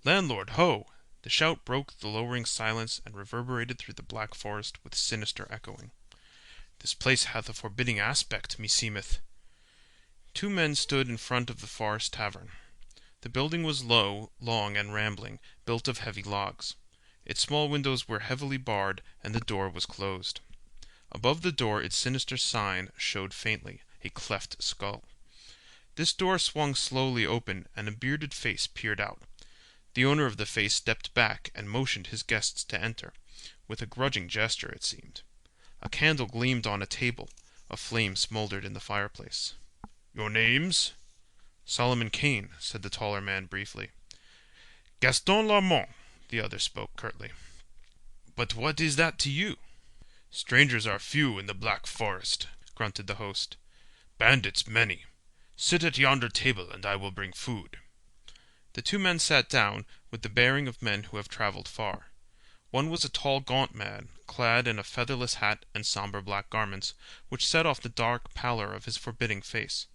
Landlord, ho!" The shout broke the lowering silence and reverberated through the black forest with sinister echoing. "This place hath a forbidding aspect, meseemeth." Two men stood in front of the forest tavern. The building was low, long, and rambling, built of heavy logs. Its small windows were heavily barred, and the door was closed. Above the door its sinister sign showed faintly, a cleft skull. This door swung slowly open, and a bearded face peered out. The owner of the face stepped back and motioned his guests to enter, with a grudging gesture, it seemed. A candle gleamed on a table. A flame smoldered in the fireplace. "Your names?" "Solomon Kane," said the taller man briefly. "Gaston Larmont," The other spoke curtly. "but what is that to you?" "Strangers are few in the Black Forest," grunted the host. "Bandits many. Sit at yonder table, and I will bring food." The two men sat down, with the bearing of men who have travelled far. One was a tall gaunt man, clad in a featherless hat and sombre black garments, which set off the dark pallor of his forbidding face.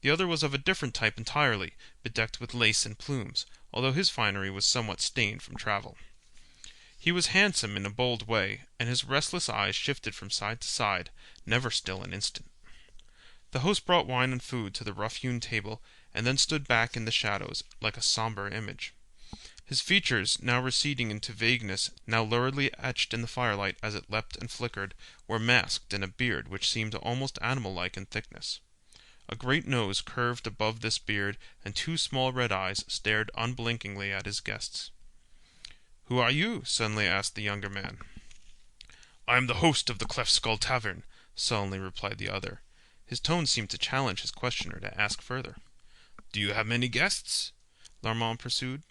The other was of a different type entirely, bedecked with lace and plumes, although his finery was somewhat stained from travel. He was handsome in a bold way, and his restless eyes shifted from side to side, never still an instant. The host brought wine and food to the rough-hewn table, and then stood back in the shadows, like a sombre image. His features, now receding into vagueness, now luridly etched in the firelight as it leapt and flickered, were masked in a beard which seemed almost animal-like in thickness. A great nose curved above this beard, and two small red eyes stared unblinkingly at his guests. "Who are you?" suddenly asked the younger man. "I am the host of the Cleft Skull Tavern," sullenly replied the other. His tone seemed to challenge his questioner to ask further. "Do you have many guests?" Larmont pursued.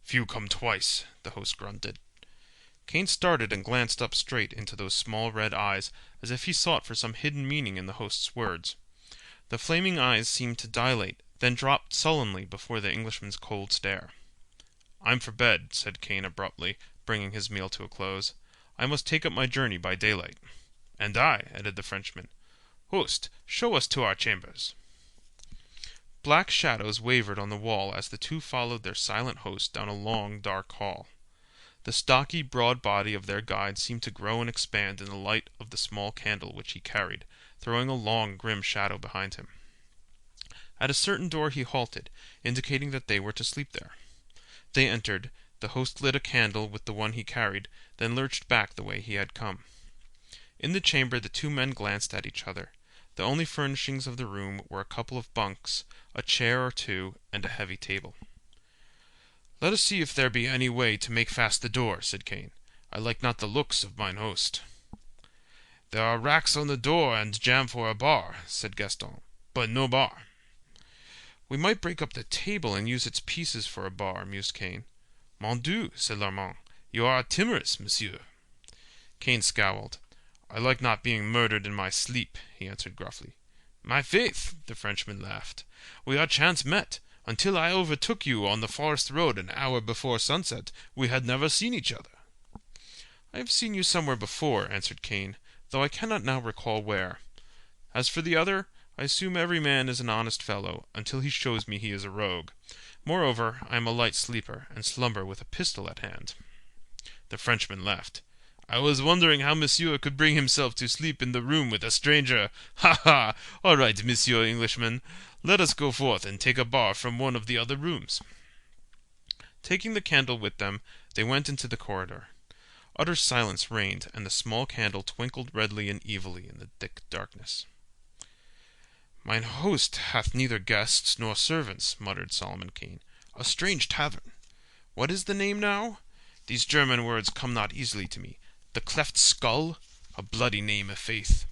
"Few come twice," the host grunted. Kane started and glanced up straight into those small red eyes, as if he sought for some hidden meaning in the host's words. The flaming eyes seemed to dilate, then dropped sullenly before the Englishman's cold stare. "I'm for bed," said Kane abruptly, bringing his meal to a close. "I must take up my journey by daylight." "And I," added the Frenchman. "Host, show us to our chambers." Black shadows wavered on the wall as the two followed their silent host down a long, dark hall. The stocky, broad body of their guide seemed to grow and expand in the light of the small candle which he carried, throwing a long, grim shadow behind him. At a certain door he halted, indicating that they were to sleep there. They entered. The host lit a candle with the one he carried, then lurched back the way he had come. In the chamber the two men glanced at each other. The only furnishings of the room were a couple of bunks, a chair or two, and a heavy table. "Let us see if there be any way to make fast the door," said Kane. "I like not the looks of mine host." "There are racks on the door and jamb for a bar," said Gaston, "but no bar." "We might break up the table and use its pieces for a bar," mused Kane. "Mon Dieu," said Larmont, "you are timorous, monsieur." Kane scowled. "I like not being murdered in my sleep," he answered gruffly. "My faith," the Frenchman laughed, "we are chance met. Until I overtook you on the forest road an hour before sunset, we had never seen each other." "I have seen you somewhere before," answered Kane, "though I cannot now recall where. As for the other, I assume every man is an honest fellow, until he shows me he is a rogue. Moreover, I am a light sleeper, and slumber with a pistol at hand." The Frenchman laughed. "I was wondering how monsieur could bring himself to sleep in the room with a stranger. Ha ha! All right, monsieur Englishman. Let us go forth and take a bar from one of the other rooms." Taking the candle with them, they went into the corridor. Utter silence reigned, and the small candle twinkled redly and evilly in the thick darkness. "Mine host hath neither guests nor servants," muttered Solomon Kane. "A strange tavern. What is the name now? These German words come not easily to me. The Cleft Skull? A bloody name, i' faith."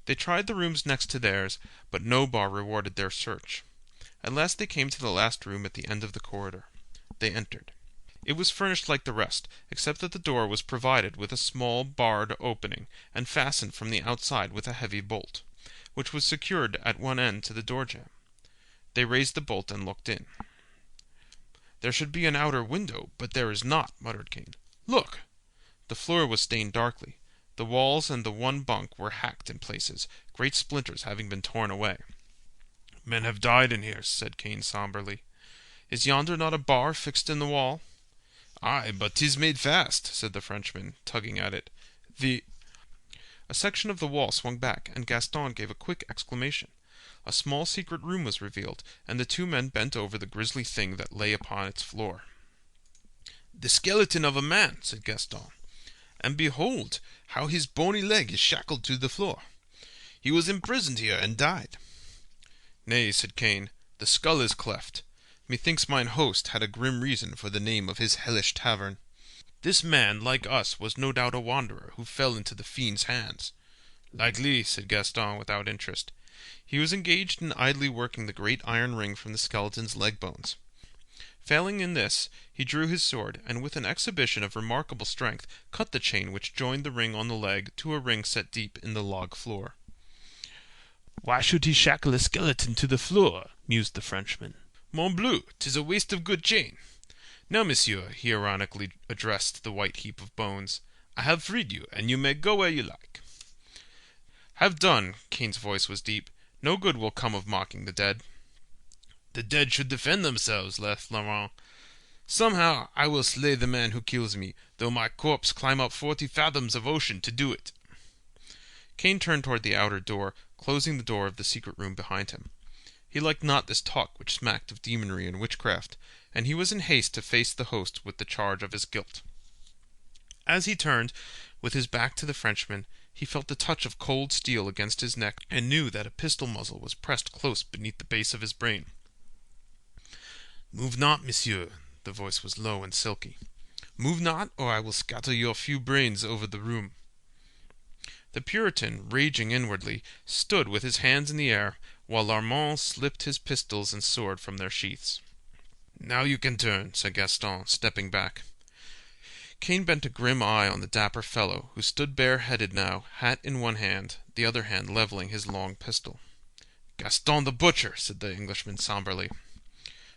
They tried the rooms next to theirs, but no bar rewarded their search. At last they came to the last room at the end of the corridor. They entered. It was furnished like the rest, except that the door was provided with a small barred opening, and fastened from the outside with a heavy bolt, which was secured at one end to the door jamb. They raised the bolt and looked in. "There should be an outer window, but there is not," muttered Kane. "Look!" The floor was stained darkly. The walls and the one bunk were hacked in places, great splinters having been torn away. "Men have died in here," said Kane somberly. Is yonder not a bar fixed in the wall?" "Ay, but 'tis made fast," said the Frenchman, tugging at it. "The—" A section of the wall swung back, and Gaston gave a quick exclamation. A small secret room was revealed, and the two men bent over the grisly thing that lay upon its floor. "The skeleton of a man," said Gaston. "And behold how his bony leg is shackled to the floor. He was imprisoned here and died." "Nay," said Cain, "the skull is cleft. Methinks mine host had a grim reason for the name of his hellish tavern. This man, like us, was no doubt a wanderer who fell into the fiend's hands." "Likely," said Gaston without interest. He was engaged in idly working the great iron ring from the skeleton's leg bones. Failing in this, he drew his sword, and with an exhibition of remarkable strength, cut the chain which joined the ring on the leg to a ring set deep in the log floor. "Why should he shackle a skeleton to the floor?" mused the Frenchman. "Morbleu, 'tis a waste of good chain. Now, monsieur," he ironically addressed the white heap of bones, "I have freed you, and you may go where you like." "Have done." Cain's voice was deep. "No good will come of mocking the dead." "The dead should defend themselves," laughed Laurent. "Somehow I will slay the man who kills me, though my corpse climb up 40 fathoms of ocean to do it." Cain turned toward the outer door, closing the door of the secret room behind him. He liked not this talk which smacked of demonry and witchcraft, and he was in haste to face the host with the charge of his guilt. As he turned, with his back to the Frenchman, he felt the touch of cold steel against his neck, and knew that a pistol muzzle was pressed close beneath the base of his brain. "Move not, monsieur," the voice was low and silky. "Move not, or I will scatter your few brains over the room." The Puritan, raging inwardly, stood with his hands in the air, while Laurent slipped his pistols and sword from their sheaths. "Now you can turn," said Gaston, stepping back. Cain bent a grim eye on the dapper fellow, who stood bareheaded now, hat in one hand, the other hand levelling his long pistol. "Gaston the butcher," said the Englishman sombrely.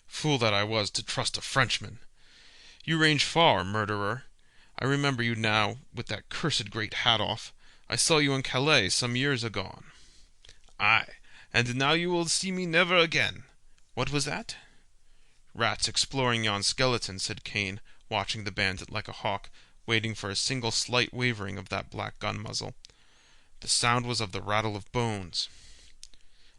"Fool that I was to trust a Frenchman! You range far, murderer. I remember you now, with that cursed great hat off. I saw you in Calais some years agone." "Ay, and now you will see me never again. What was that?" "Rats exploring yon skeleton," said Cain, watching the bandit like a hawk, waiting for a single slight wavering of that black gun muzzle. The sound was of the rattle of bones.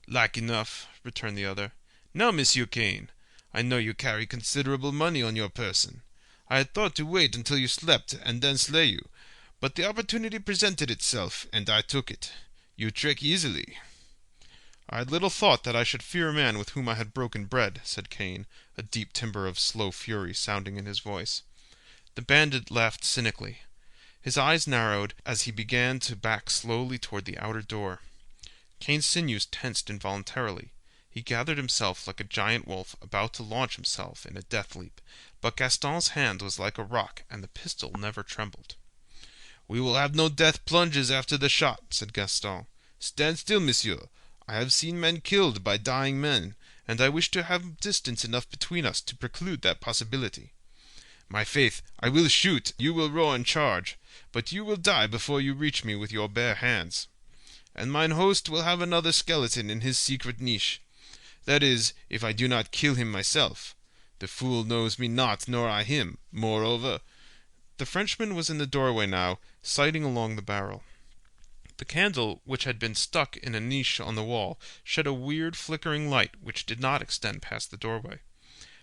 "Like enough," returned the other. "Now, Monsieur Cain, I know you carry considerable money on your person. I had thought to wait until you slept and then slay you, but the opportunity presented itself, and I took it. You trick easily." "I had little thought that I should fear a man with whom I had broken bread," said Cain, a deep timbre of slow fury sounding in his voice. The bandit laughed cynically. His eyes narrowed as he began to back slowly toward the outer door. Cain's sinews tensed involuntarily. He gathered himself like a giant wolf about to launch himself in a death leap, but Gaston's hand was like a rock, and the pistol never trembled. "We will have no death plunges after the shot," said Gaston. "Stand still, monsieur. I have seen men killed by dying men, and I wish to have distance enough between us to preclude that possibility. My faith, I will shoot, you will roar and charge, but you will die before you reach me with your bare hands. And mine host will have another skeleton in his secret niche. That is, if I do not kill him myself. The fool knows me not, nor I him. Moreover—" The Frenchman was in the doorway now, sighting along the barrel. The candle, which had been stuck in a niche on the wall, shed a weird flickering light which did not extend past the doorway.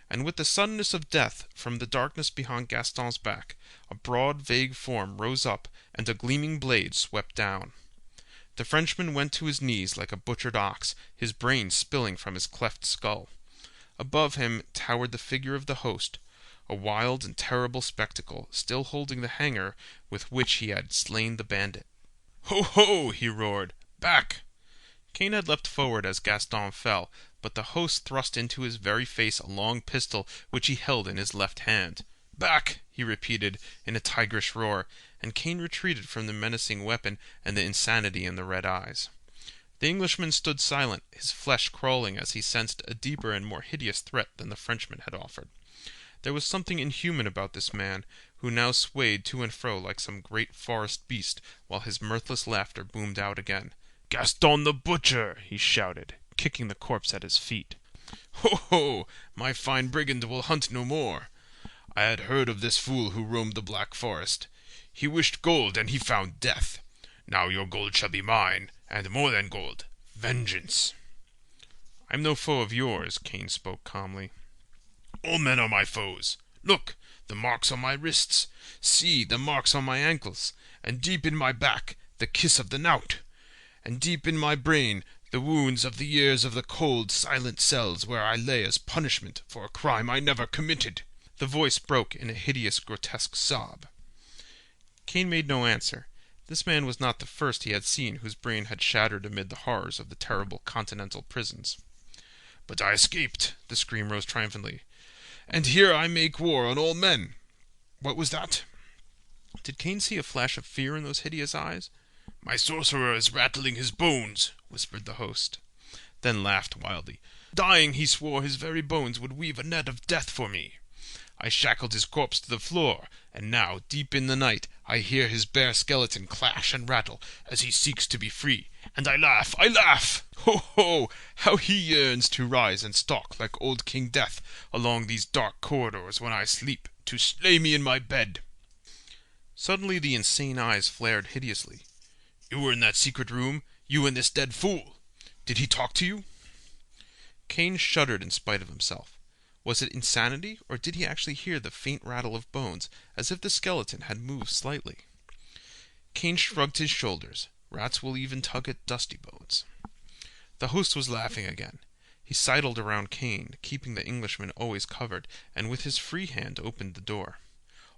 And with the suddenness of death, from the darkness behind Gaston's back, a broad, vague form rose up, and a gleaming blade swept down. The Frenchman went to his knees like a butchered ox, his brains spilling from his cleft skull. Above him towered the figure of the host, a wild and terrible spectacle, still holding the hanger with which he had slain the bandit. "Ho, ho!" he roared. "Back!" Cain had leapt forward as Gaston fell, but the host thrust into his very face a long pistol which he held in his left hand. "Back!" he repeated in a tigerish roar, and Cain retreated from the menacing weapon and the insanity in the red eyes. The Englishman stood silent, his flesh crawling as he sensed a deeper and more hideous threat than the Frenchman had offered. There was something inhuman about this man, who now swayed to and fro like some great forest beast, while his mirthless laughter boomed out again. "Gaston the butcher!" he shouted, kicking the corpse at his feet. Ho, ho! My fine brigand will hunt no more. I had heard of this fool who roamed the Black Forest. He wished gold, and he found death. Now your gold shall be mine, and more than gold, vengeance." "I'm no foe of yours," Kane spoke calmly. "All men are my foes. Look, the marks on my wrists. See, the marks on my ankles. And deep in my back, the kiss of the knout. And deep in my brain, the wounds of the years of the cold, silent cells where I lay as punishment for a crime I never committed." The voice broke in a hideous, grotesque sob. Kane made no answer. This man was not the first he had seen whose brain had shattered amid the horrors of the terrible continental prisons. "But I escaped," the scream rose triumphantly. "And here I make war on all men. What was that?" Did Kane see a flash of fear in those hideous eyes? "My sorcerer is rattling his bones," whispered the host, then laughed wildly. "Dying, he swore his very bones would weave a net of death for me. I shackled his corpse to the floor, and now, deep in the night, I hear his bare skeleton clash and rattle as he seeks to be free, and I laugh, I laugh! Ho, ho! How he yearns to rise and stalk like old King Death along these dark corridors when I sleep, to slay me in my bed." Suddenly the insane eyes flared hideously. "You were in that secret room, you and this dead fool. Did he talk to you?" Kane shuddered in spite of himself. Was it insanity, or did he actually hear the faint rattle of bones, as if the skeleton had moved slightly? Kane shrugged his shoulders. Rats will even tug at dusty bones. The host was laughing again. He sidled around Kane, keeping the Englishman always covered, and with his free hand opened the door.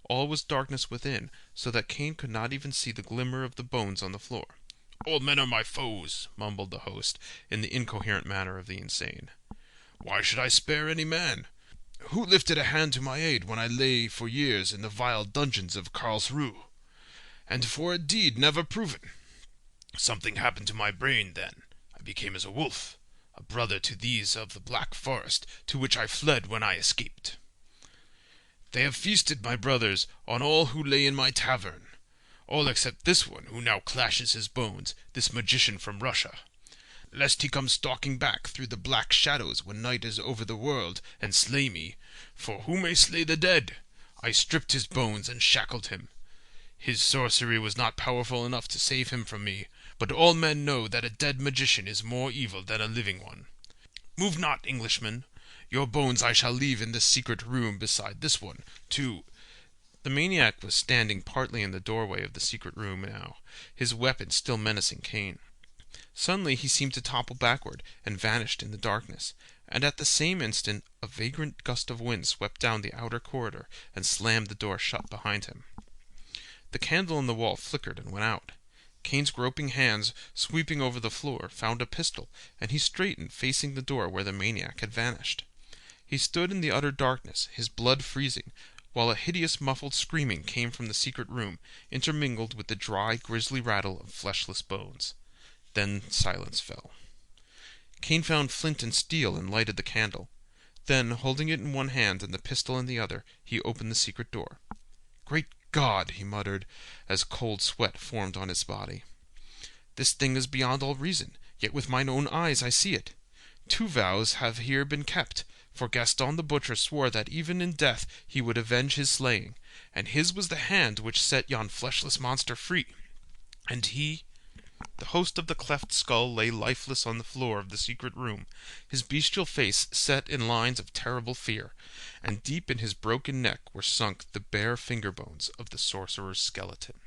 All was darkness within, so that Kane could not even see the glimmer of the bones on the floor. "All men are my foes," mumbled the host, in the incoherent manner of the insane. "Why should I spare any man? Who lifted a hand to my aid when I lay for years in the vile dungeons of Karlsruhe, and for a deed never proven? Something happened to my brain then. I became as a wolf, a brother to these of the Black Forest, to which I fled when I escaped. They have feasted, my brothers, on all who lay in my tavern, all except this one who now clashes his bones, this magician from Russia. Lest he come stalking back through the black shadows when night is over the world, and slay me, for who may slay the dead? I stripped his bones and shackled him. His sorcery was not powerful enough to save him from me, but all men know that a dead magician is more evil than a living one. Move not, Englishman. Your bones I shall leave in this secret room beside this one, to—" The maniac was standing partly in the doorway of the secret room now, his weapon still menacing Kane. Suddenly he seemed to topple backward, and vanished in the darkness, and at the same instant a vagrant gust of wind swept down the outer corridor and slammed the door shut behind him. The candle in the wall flickered and went out. Kane's groping hands, sweeping over the floor, found a pistol, and he straightened, facing the door where the maniac had vanished. He stood in the utter darkness, his blood freezing, while a hideous muffled screaming came from the secret room, intermingled with the dry, grisly rattle of fleshless bones. Then silence fell. Kane found flint and steel and lighted the candle. Then, holding it in one hand and the pistol in the other, he opened the secret door. "Great God!" he muttered, as cold sweat formed on his body. "This thing is beyond all reason, yet with mine own eyes I see it. 2 vows have here been kept, for Gaston the butcher swore that even in death he would avenge his slaying, and his was the hand which set yon fleshless monster free. And he—" The host of the cleft skull lay lifeless on the floor of the secret room, his bestial face set in lines of terrible fear, and deep in his broken neck were sunk the bare finger bones of the sorcerer's skeleton.